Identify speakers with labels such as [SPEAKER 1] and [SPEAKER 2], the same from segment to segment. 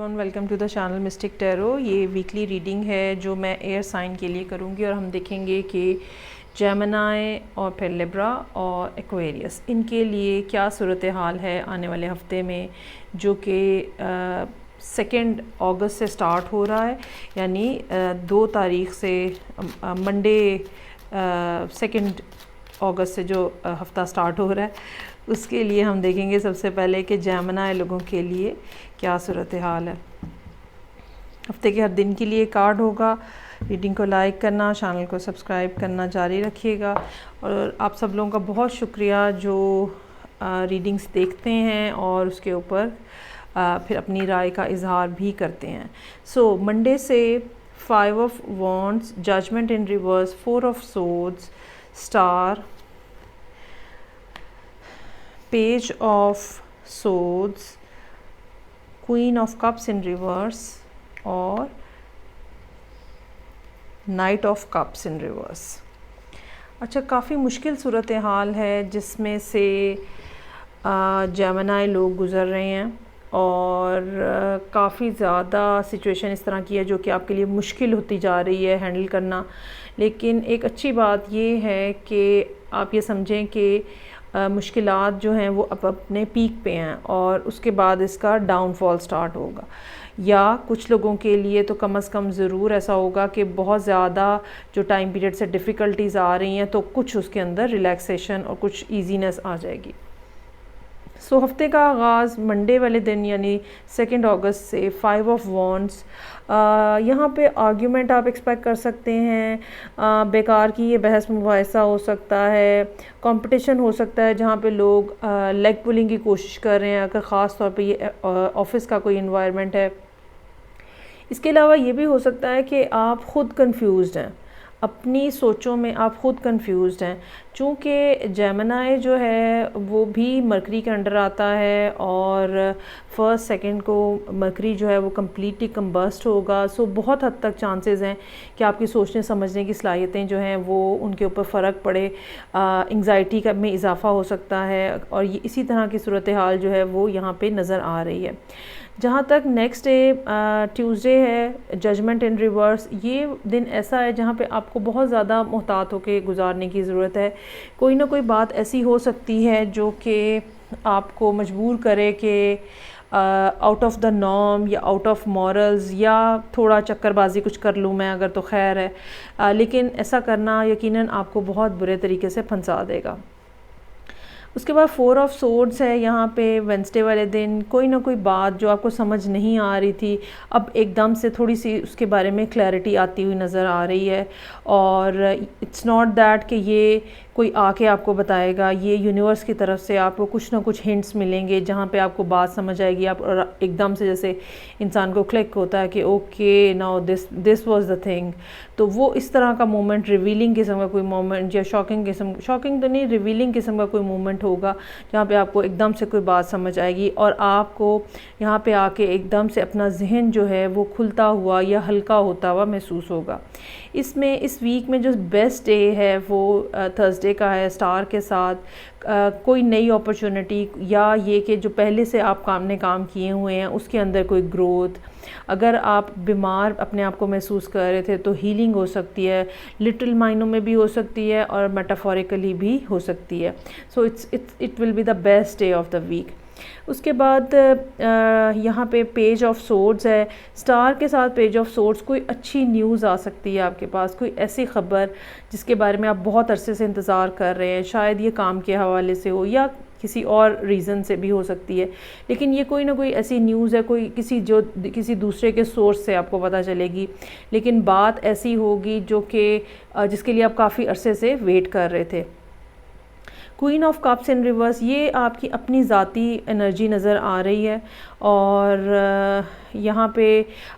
[SPEAKER 1] Everyone, welcome to the channel Mystic Tarot. ये weekly reading है जो मैं एयर साइन के लिए करूँगी और हम देखेंगे कि जेमिनी और फिर लिब्रा और एक्वेरियस इनके लिए क्या सूरत हाल है आने वाले हफ्ते में, जो कि 2 अगस्त से स्टार्ट हो रहा है, यानी 2 तारीख से मंडे 2 अगस्त से जो हफ़्ता स्टार्ट हो रहा है उसके लिए हम देखेंगे सबसे पहले कि जेमिनी लोगों के लिए क्या सूरत हाल है। हफ्ते के हर दिन के लिए कार्ड होगा। रीडिंग को लाइक करना, चैनल को सब्सक्राइब करना जारी रखिएगा। और आप सब लोगों का बहुत शुक्रिया जो रीडिंग्स देखते हैं और उसके ऊपर फिर अपनी राय का इजहार भी करते हैं। सो मंडे से 5 of wands, judgment in reverse, 4 of swords, star, page of swords, queen of cups in reverse और knight of cups in reverse. अच्छा, काफ़ी मुश्किल सूरत हाल है जिसमें से जेमिनी लोग गुज़र रहे हैं और काफ़ी ज़्यादा सिचुएशन इस तरह की है जो कि आपके लिए मुश्किल होती जा रही है हैंडल करना। लेकिन एक अच्छी बात ये है कि आप ये समझें कि मुश्किलात जो हैं वो अब अपने पीक पे हैं और उसके बाद इसका डाउनफॉल स्टार्ट होगा। या कुछ लोगों के लिए तो कम से कम ज़रूर ऐसा होगा कि बहुत ज़्यादा जो टाइम पीरियड से डिफ़िकल्टीज़ आ रही हैं तो कुछ उसके अंदर रिलैक्सेशन और कुछ ईजीनेस आ जाएगी। सो हफ्ते का आगाज़ मंडे वाले दिन यानी 2 अगस्त से 5 ऑफ वॉन्ड्स, यहाँ पे आर्ग्यूमेंट आप एक्सपेक्ट कर सकते हैं। बेकार की ये बहस मुबाहिसा हो सकता है, कंपटीशन हो सकता है जहाँ पे लोग लेग पुलिंग की कोशिश कर रहे हैं, अगर ख़ास तौर पे ये ऑफिस का कोई इन्वायरमेंट है। इसके अलावा ये भी हो सकता है कि आप ख़ुद कंफ्यूज्ड हैं, अपनी सोचों में आप ख़ुद कंफ्यूज्ड हैं। चूँकि जेमिनी जो है वो भी मरकरी के अंडर आता है और 1, 2 को मरकरी जो है वो कम्प्लीटली कम्बस्ट होगा। सो बहुत हद तक चांसेस हैं कि आपकी सोचने समझने की सलाहियतें जो हैं वो उनके ऊपर फ़र्क पड़े, एंग्जाइटी का में इजाफ़ा हो सकता है और ये इसी तरह की सूरत हाल जो है वो यहाँ पे नज़र आ रही है। जहाँ तक नेक्स्ट डे ट्यूसडे है, जजमेंट इन रिवर्स, ये दिन ऐसा है जहाँ पे आपको बहुत ज़्यादा मोहतात होकर गुजारने की ज़रूरत है। कोई ना कोई बात ऐसी हो सकती है जो कि आपको मजबूर करे कि आउट ऑफ द नॉर्म या आउट ऑफ मॉरल्स या थोड़ा चक्करबाजी कुछ कर लूँ मैं अगर तो खैर है, लेकिन ऐसा करना यकीनन आपको बहुत बुरे तरीके से फंसा देगा। उसके बाद 4 ऑफ सोर्ड्स है यहाँ पे वेंसडे वाले दिन। कोई ना कोई बात जो आपको समझ नहीं आ रही थी अब एकदम से थोड़ी सी उसके बारे में क्लैरिटी आती हुई नज़र आ रही है। और इट्स नॉट दैट कि ये कोई आके आपको बताएगा, ये यूनिवर्स की तरफ से आपको कुछ ना कुछ हिंट्स मिलेंगे जहाँ पे आपको बात समझ आएगी। आप और एकदम से जैसे इंसान को क्लिक होता है कि okay now this was the thing, तो वो इस तरह का मोमेंट, रिवीलिंग किस्म का कोई मोमेंट या शॉकिंग तो नहीं, रिवीलिंग किस्म का कोई मोमेंट होगा जहाँ पे आपको एकदम से कोई बात समझ आएगी और आपको यहाँ पे आके एकदम से अपना जहन जो है वो खुलता हुआ या हल्का होता हुआ महसूस होगा। इसमें इस वीक में जो बेस्ट डे है वो थर्सडे का है, स्टार के साथ कोई नई अपॉर्चुनिटी या ये कि जो पहले से आप काम किए हुए हैं उसके अंदर कोई ग्रोथ। अगर आप बीमार अपने आप को महसूस कर रहे थे तो हीलिंग हो सकती है, लिटिल मायनों में भी हो सकती है और मेटाफोरिकली भी हो सकती है। So it will be the best day of the week. उसके बाद यहाँ पे पेज ऑफ सोर्ड्स है, स्टार के साथ पेज ऑफ सोर्ड्स। कोई अच्छी न्यूज़ आ सकती है आपके पास, कोई ऐसी ख़बर जिसके बारे में आप बहुत अरसे से इंतज़ार कर रहे हैं। शायद ये काम के हवाले से हो या किसी और रीज़न से भी हो सकती है, लेकिन ये कोई ना कोई ऐसी न्यूज़ है, कोई किसी दूसरे के सोर्स से आपको पता चलेगी। लेकिन बात ऐसी होगी जो कि जिसके लिए आप काफ़ी अरसे से वेट कर रहे थे। Queen of cups in reverse, ये आपकी अपनी ज़ाती एनर्जी नज़र आ रही है और यहाँ पे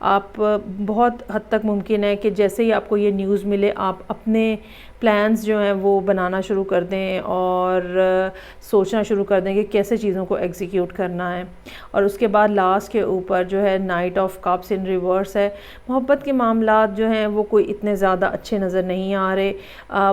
[SPEAKER 1] आप बहुत हद तक मुमकिन है कि जैसे ही आपको ये न्यूज़ मिले आप अपने प्लान्स जो हैं वो बनाना शुरू कर दें और सोचना शुरू कर दें कि कैसे चीज़ों को एग्जीक्यूट करना है। और उसके बाद लास्ट के ऊपर जो है night of cups in reverse है। मोहब्बत के मामलात जो हैं वो कोई इतने ज़्यादा अच्छे नज़र नहीं आ रहे।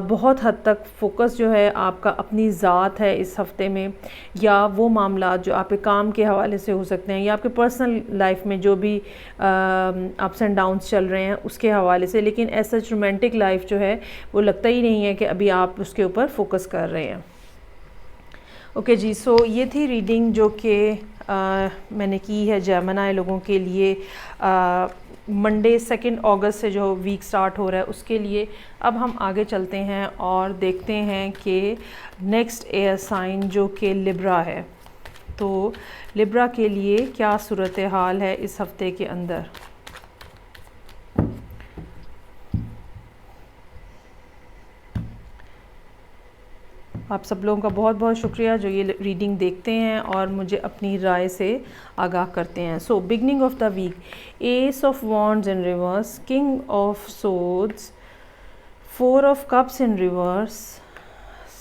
[SPEAKER 1] बहुत हद तक फोकस जो है आपका अपनी ज़ात है इस हफ़्ते में, या वो मामलात जो आपके काम के हवाले से हो सकते हैं या आपके पर्सनल लाइफ में जो भी अप्स एंड डाउन्स चल रहे हैं उसके हवाले से। लेकिन ऐसा रोमांटिक लाइफ जो है वो लगता ही नहीं है कि अभी आप उसके ऊपर फोकस कर रहे हैं। ओके जी, सो ये थी रीडिंग जो कि मैंने की है जेमिनी लोगों के लिए मंडे 2 अगस्त से जो वीक स्टार्ट हो रहा है उसके लिए। अब हम आगे चलते हैं और देखते हैं कि नेक्स्ट एयर साइन जो कि लिब्रा है, तो लिब्रा के लिए क्या सूरत हाल है इस हफ्ते के अंदर। आप सब लोगों का बहुत बहुत शुक्रिया जो ये रीडिंग देखते हैं और मुझे अपनी राय से आगाह करते हैं। So beginning of the week, ace of wands in reverse, king of swords, 4 of cups in reverse,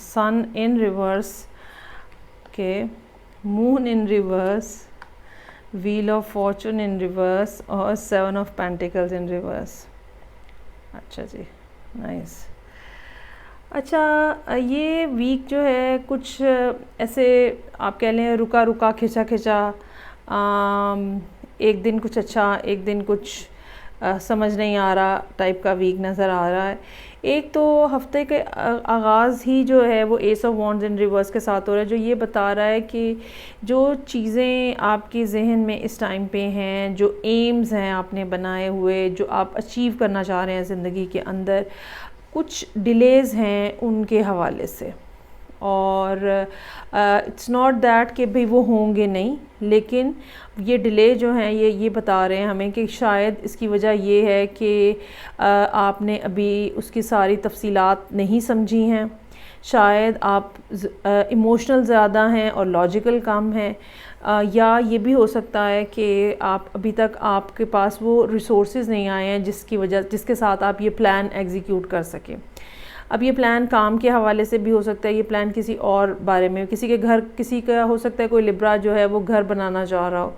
[SPEAKER 1] sun in reverse के, moon in reverse, wheel of fortune in reverse और 7 ऑफ पेंटिकल्स इन रिवर्स। अच्छा जी, nice. अच्छा, ये week जो है कुछ ऐसे आप कह लें रुका रुका खिंचा खिंचा, एक दिन कुछ अच्छा एक दिन कुछ समझ नहीं आ रहा टाइप का वीक नज़र आ रहा है। एक तो हफ्ते के आगाज़ ही जो है वो S of wands in reverse के साथ हो रहा है, जो ये बता रहा है कि जो चीज़ें आपके जहन में इस टाइम पे हैं, जो एम्स हैं आपने बनाए हुए, जो आप अचीव करना चाह रहे हैं ज़िंदगी के अंदर, कुछ डिलेज़ हैं उनके हवाले से। और इट्स नॉट दैट कि भाई वो होंगे नहीं, लेकिन ये डिले जो हैं ये बता रहे हैं हमें कि शायद इसकी वजह ये है कि आपने अभी उसकी सारी तफसीलात नहीं समझी हैं, शायद आप इमोशनल ज़्यादा हैं और लॉजिकल कम हैं, या ये भी हो सकता है कि आप अभी तक आपके पास वो रिसोर्सेज नहीं आए हैं जिसके साथ आप ये प्लान एग्जीक्यूट कर सकें। अब ये प्लान काम के हवाले से भी हो सकता है, ये प्लान किसी और बारे में, किसी का हो सकता है कोई लिब्रा जो है वो घर बनाना चाह रहा हो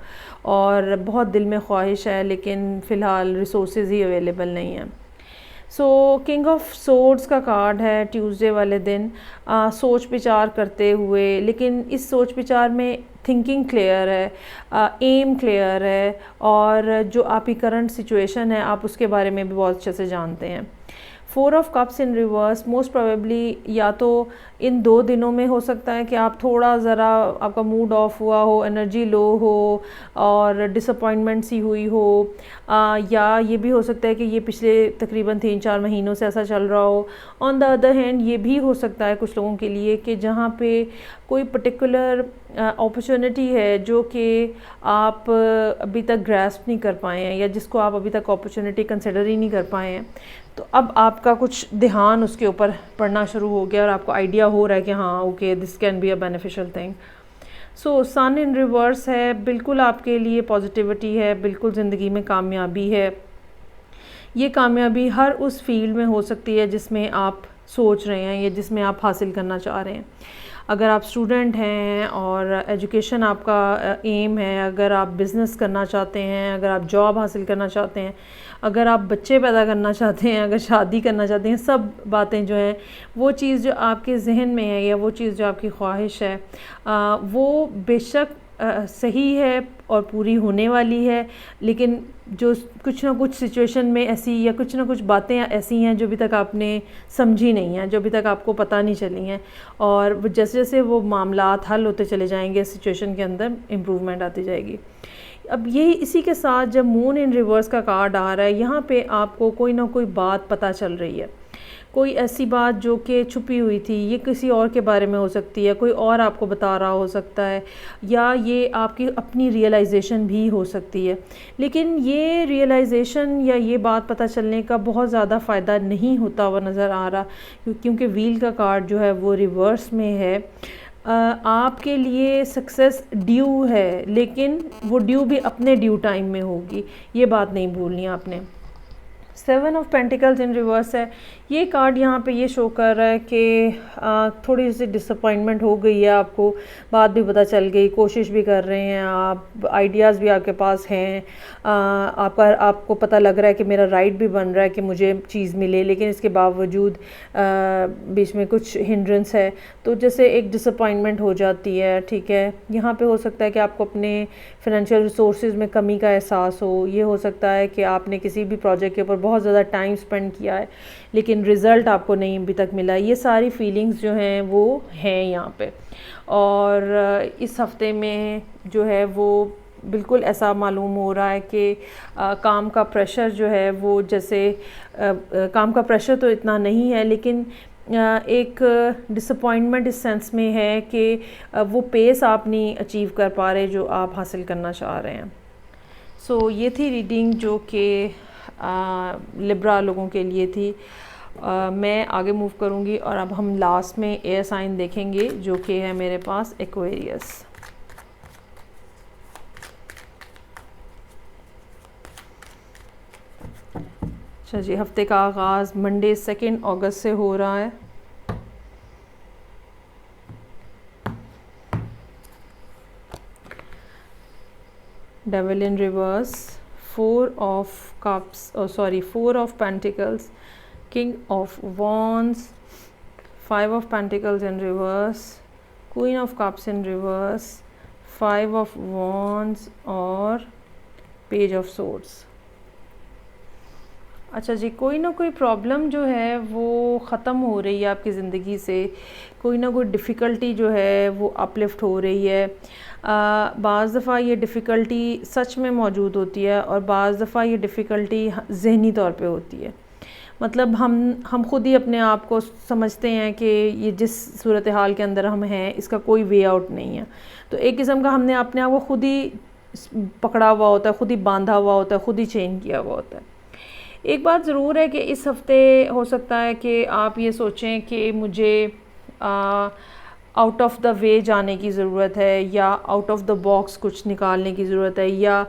[SPEAKER 1] और बहुत दिल में ख्वाहिश है लेकिन फ़िलहाल रिसोर्सेज ही अवेलेबल नहीं है। सो किंग ऑफ सोर्ड्स का कार्ड है ट्यूसडे वाले दिन, सोच विचार करते हुए, लेकिन इस सोच विचार में थिंकिंग क्लियर है, एम क्लियर है, और जो आपकी करंट सिचुएशन है आप उसके बारे में भी बहुत अच्छे से जानते हैं। 4 of cups in reverse, most probably या तो इन 2 दिनों में हो सकता है कि आप थोड़ा ज़रा आपका मूड ऑफ हुआ हो, एनर्जी लो हो और डिसअपॉइंटमेंट सी हुई हो, या ये भी हो सकता है कि ये पिछले तकरीबन 3-4 महीनों से ऐसा चल रहा हो। ऑन द अदर हैंड ये भी हो सकता है कुछ लोगों के लिए कि जहाँ पे कोई पर्टिकुलर अपॉर्चुनिटी है जो कि आप अभी तक ग्रैस्प नहीं कर पाए हैं, या जिसको आप अभी तक अपॉर्चुनिटी कंसिडर ही नहीं कर पाए हैं, तो अब आपका कुछ ध्यान उसके ऊपर पड़ना शुरू हो गया और आपको आइडिया हो रहा है कि हाँ okay this can be a beneficial thing. So sun in reverse है, बिल्कुल आपके लिए पॉजिटिविटी है, बिल्कुल ज़िंदगी में कामयाबी है। ये कामयाबी हर उस फील्ड में हो सकती है जिसमें आप सोच रहे हैं या जिसमें आप हासिल करना चाह रहे हैं। अगर आप स्टूडेंट हैं और एजुकेशन आपका एम है, अगर आप बिज़नेस करना चाहते हैं, अगर आप जॉब हासिल करना चाहते हैं, अगर आप बच्चे पैदा करना चाहते हैं, अगर शादी करना चाहते हैं, सब बातें जो हैं वो चीज़ जो आपके जहन में है या वो चीज़ जो आपकी ख्वाहिश है वो बेशक सही है और पूरी होने वाली है, लेकिन जो कुछ ना कुछ सिचुएशन में ऐसी या कुछ ना कुछ बातें ऐसी हैं जो अभी तक आपने समझी नहीं हैं, जो अभी तक आपको पता नहीं चली हैं, और जैसे जैसे वो मामलात हल होते चले जाएंगे सिचुएशन के अंदर इम्प्रूवमेंट आती जाएगी। अब यही इसी के साथ जब मून इन रिवर्स का कार्ड आ रहा है, यहाँ पे आपको कोई ना कोई बात पता चल रही है, कोई ऐसी बात जो कि छुपी हुई थी, ये किसी और के बारे में हो सकती है, कोई और आपको बता रहा हो सकता है, या ये आपकी अपनी रियलाइजेशन भी हो सकती है। लेकिन ये रियलाइजेशन या ये बात पता चलने का बहुत ज़्यादा फ़ायदा नहीं होता हुआ नज़र आ रहा, क्योंकि व्हील का कार्ड जो है वो रिवर्स में है। आपके लिए सक्सेस ड्यू है, लेकिन वो ड्यू भी अपने ड्यू टाइम में होगी, ये बात नहीं भूलनी आपने। 7 ऑफ पेंटिकल्स इन रिवर्स है। ये कार्ड यहाँ पे ये शो कर रहा है कि थोड़ी सी डिसअपॉइंटमेंट हो गई है आपको, बात भी पता चल गई, कोशिश भी कर रहे हैं आप, आइडियाज़ भी आपके पास हैं, आपको पता लग रहा है कि मेरा राइट भी बन रहा है कि मुझे चीज़ मिले, लेकिन इसके बावजूद बीच में कुछ हिंड्रेंस है, तो जैसे एक डिसअपॉइंटमेंट हो जाती है। ठीक है, यहाँ पे हो सकता है कि आपको अपने फिनेंशियल रिसोर्सेज में कमी का एहसास हो, ये हो सकता है कि आपने किसी भी प्रोजेक्ट के ऊपर बहुत ज़्यादा टाइम स्पेंड किया है लेकिन रिज़ल्ट आपको नहीं अभी तक मिला। ये सारी फीलिंग्स जो हैं वो हैं यहाँ पे। और इस हफ्ते में जो है वो बिल्कुल ऐसा मालूम हो रहा है कि काम का प्रेशर जो है वो जैसे काम का प्रेशर तो इतना नहीं है, लेकिन एक डिसअपॉइंटमेंट इस सेंस में है कि वो पेस आप नहीं अचीव कर पा रहे जो आप हासिल करना चाह रहे हैं। सो ये थी रीडिंग जो कि लिब्रा लोगों के लिए थी। मैं आगे मूव करूंगी और अब हम लास्ट में एयर साइन देखेंगे जो कि है मेरे पास एक्वेरियस। अच्छा जी, हफ्ते का आगाज़ मंडे 2 अगस्त से हो रहा है। Devil in reverse, 4 of pentacles, king of wands, 5 of pentacles in reverse, queen of cups in reverse, 5 of wands और पेज ऑफ सोर्ड्स। अच्छा जी, कोई ना कोई प्रॉब्लम जो है वो ख़त्म हो रही है आपकी ज़िंदगी से, कोई ना कोई डिफ़िकल्टी जो है वो अपलिफ्ट हो रही है। बाज़ दफ़ा ये डिफ़िकल्टी सच में मौजूद होती है और बाज़ दफ़ा ये डिफ़िकल्टी ज़हनी तौर पे होती है। मतलब हम खुद ही अपने आप को समझते हैं कि ये जिस सूरत हाल के अंदर हम हैं इसका कोई वे आउट नहीं है, तो एक किस्म का हमने अपने आप को खुद ही पकड़ा हुआ होता है, खुद ही बांधा हुआ होता है, खुद ही चेन किया हुआ होता है। एक बात ज़रूर है कि इस हफ़्ते हो सकता है कि आप ये सोचें कि मुझे आउट ऑफ द वे जाने की ज़रूरत है या आउट ऑफ द बॉक्स कुछ निकालने की ज़रूरत है, या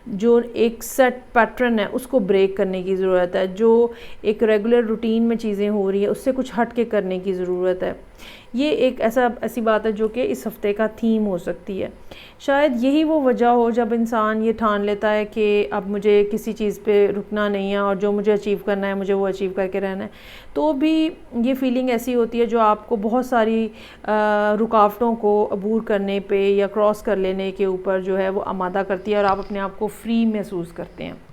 [SPEAKER 1] जो एक सेट पैटर्न है उसको ब्रेक करने की ज़रूरत है, जो एक रेगुलर रूटीन में चीज़ें हो रही है उससे कुछ हट के करने की ज़रूरत है। ये एक ऐसी बात है जो कि इस हफ़्ते का थीम हो सकती है। शायद यही वो वजह हो जब इंसान ये ठान लेता है कि अब मुझे किसी चीज़ पे रुकना नहीं है और जो मुझे अचीव करना है मुझे वो अचीव करके रहना है, तो भी ये फीलिंग ऐसी होती है जो आपको बहुत सारी रुकावटों को अबूर करने पे या क्रॉस कर लेने के ऊपर जो है वो आमादा करती है और आप अपने आप को फ्री महसूस करते हैं।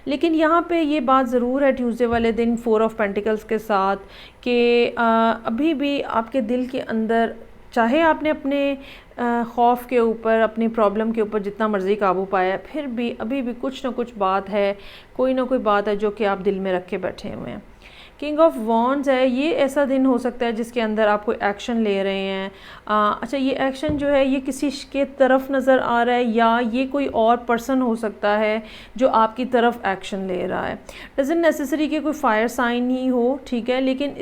[SPEAKER 1] लेकिन यहाँ पे ये बात ज़रूर है ट्यूसडे वाले दिन 4 ऑफ पेंटिकल्स के साथ कि अभी भी आपके दिल के अंदर, चाहे आपने अपने खौफ के ऊपर, अपनी प्रॉब्लम के ऊपर जितना मर्ज़ी काबू पाया, फिर भी अभी भी कुछ ना कुछ बात है, कोई ना कोई बात है जो कि आप दिल में रख के बैठे हुए हैं। किंग ऑफ वॉन्ड्स है, ये ऐसा दिन हो सकता है जिसके अंदर आप कोई एक्शन ले रहे हैं। अच्छा, ये एक्शन जो है ये किसी के तरफ नज़र आ रहा है या ये कोई और पर्सन हो सकता है जो आपकी तरफ एक्शन ले रहा है। डजंट नेसेसरी कि कोई फायर साइन ही हो, ठीक है, लेकिन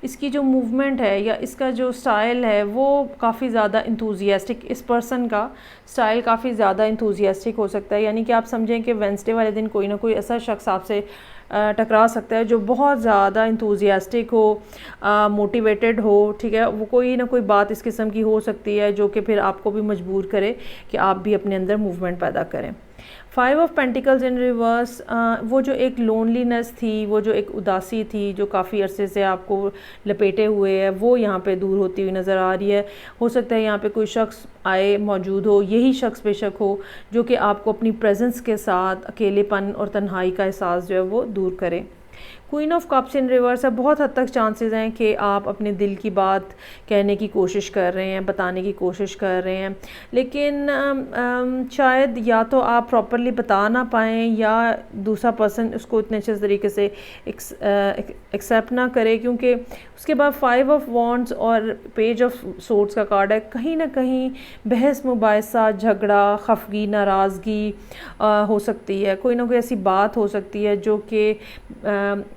[SPEAKER 1] इसकी जो मूवमेंट है या इसका जो स्टाइल है वो काफ़ी ज़्यादा इंथुजियास्टिक, इस पर्सन का स्टाइल काफ़ी ज़्यादा इंथुजियास्टिक हो सकता है। यानी कि आप समझें कि वेडनेसडे वाले दिन कोई ना कोई ऐसा शख्स आपसे टकरा सकता है जो बहुत ज़्यादा इंथुजियास्टिक हो, मोटिवेटेड हो, ठीक है, वो कोई ना कोई बात इस किस्म की हो सकती है जो कि फिर आपको भी मजबूर करे कि आप भी अपने अंदर मूवमेंट पैदा करें। 5 ऑफ पेंटिकल्स इन रिवर्स, वो जो एक लोनलीनेस थी, वो जो एक उदासी थी जो काफ़ी अरसे से आपको लपेटे हुए है, वो यहाँ पे दूर होती हुई नज़र आ रही है। हो सकता है यहाँ पे कोई शख्स आए, मौजूद हो, यही शख्स बेशक हो जो कि आपको अपनी प्रेजेंस के साथ अकेलेपन और तन्हाई का एहसास जो है वो दूर करे। Queen of cups in reverse है, बहुत हद तक चांसेस हैं कि आप अपने दिल की बात कहने की कोशिश कर रहे हैं, बताने की कोशिश कर रहे हैं, लेकिन शायद या तो आप प्रॉपरली बता ना पाएँ या दूसरा पर्सन उसको इतने अच्छे तरीके से एक्सेप्ट ना करे, क्योंकि उसके बाद 5 ऑफ वॉन्ड्स और पेज ऑफ सोर्ड्स का कार्ड है। कहीं ना कहीं बहस मुबाहिसा, झगड़ा, खफगी, नाराज़गी हो सकती है, कोई ना कोई ऐसी बात हो सकती है जो कि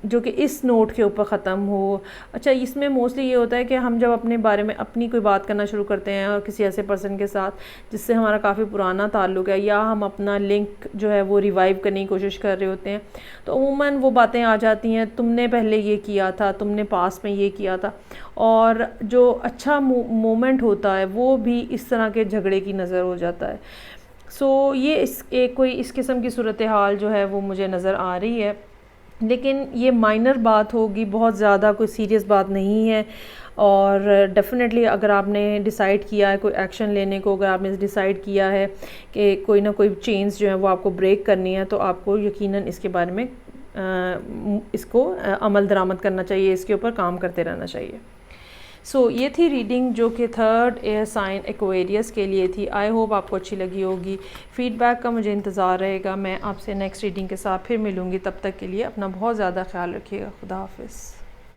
[SPEAKER 1] जो कि इस नोट के ऊपर ख़त्म हो। अच्छा, इसमें मोस्टली ये होता है कि हम जब अपने बारे में अपनी कोई बात करना शुरू करते हैं और किसी ऐसे पर्सन के साथ जिससे हमारा काफ़ी पुराना ताल्लुक़ है, या हम अपना लिंक जो है वो रिवाइव करने की कोशिश कर रहे होते हैं, तो अमूमन वो बातें आ जाती हैं, तुमने पहले ये किया था, तुमने पास में ये किया था। और जो अच्छा मोमेंट होता है वो भी इस तरह के झगड़े की नज़र हो जाता है। सो ये कोई इस किस्म की सूरत हाल जो है वो मुझे नज़र आ रही है, लेकिन ये माइनर बात होगी, बहुत ज़्यादा कोई सीरियस बात नहीं है। और डेफ़िनेटली अगर आपने डिसाइड किया है कोई एक्शन लेने को, अगर आपने डिसाइड किया है कि कोई ना कोई चेन्स जो है वो आपको ब्रेक करनी है, तो आपको यकीनन इसके बारे में इसको अमल दरामद करना चाहिए, इसके ऊपर काम करते रहना चाहिए। सो ये थी रीडिंग जो कि थर्ड एयर साइन एक्वेरियस के लिए थी। आई होप आपको अच्छी लगी होगी। फ़ीडबैक का मुझे इंतज़ार रहेगा। मैं आपसे नेक्स्ट रीडिंग के साथ फिर मिलूँगी। तब तक के लिए अपना बहुत ज़्यादा ख्याल रखिएगा। खुदा हाफ़िज़।